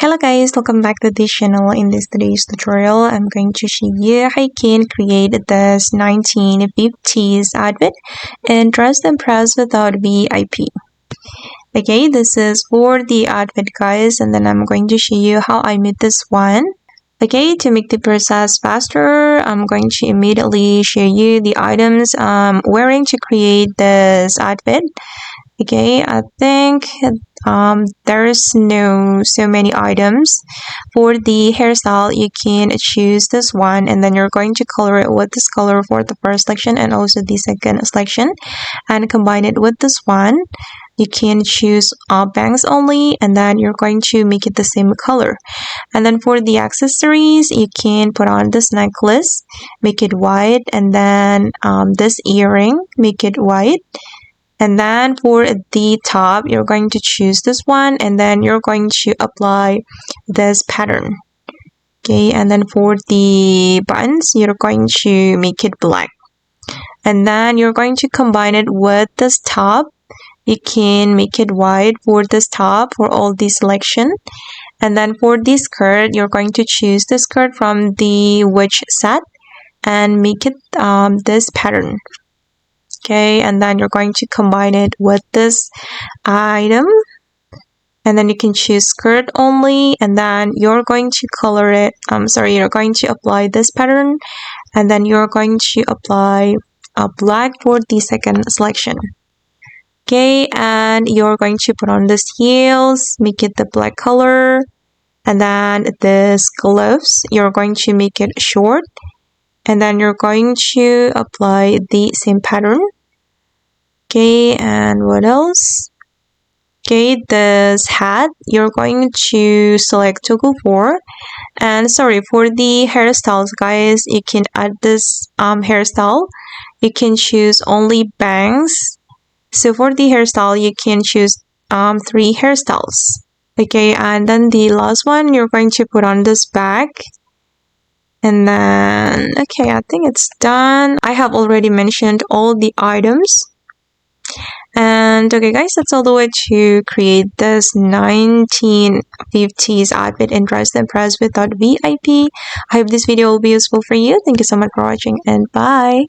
Hello guys, welcome back to this channel. In this today's tutorial, I'm going to show you how you can create this 1950s outfit and dress to impress without VIP. Okay, this is for the outfit guys, and then I'm going to show you how I made this one. Okay, to make the process faster, I'm going to immediately show you the items I'm wearing to create this outfit. Okay, I think there's no so many items. For the hairstyle, you can choose this one, and then you're going to color it with this color for the first selection and also the second selection, and combine it with this one. You can choose bangs only, and then you're going to make it the same color. And then for the accessories, you can put on this necklace, make it white, and then this earring, make it white. And then for the top, you're going to choose this one, and then you're going to apply this pattern. Okay, and then for the buttons, you're going to make it black. And then you're going to combine it with this top. You can make it white for this top for all the selection. And then for the skirt, you're going to choose the skirt from the witch set and make it this pattern. Okay, and then you're going to combine it with this item, and then you can choose skirt only, and then you're going to color it. You're going to apply this pattern, and then you're going to apply black for the second selection. Okay, and you're going to put on this heels, make it the black color, and then this gloves, you're going to make it short, and then you're going to apply the same pattern. Okay, and what else? Okay, this hat, you're going to select toggle 4. And for the hairstyles guys, you can add this hairstyle. You can choose only bangs. So for the hairstyle, you can choose 3 hairstyles. Okay, and then the last one, you're going to put on this bag. And then, okay, I think it's done. I have already mentioned all the items. And okay guys, that's all the way to create this 1950s outfit and dress to impress without VIP. I hope this video will be useful for you. Thank you so much for watching, and bye.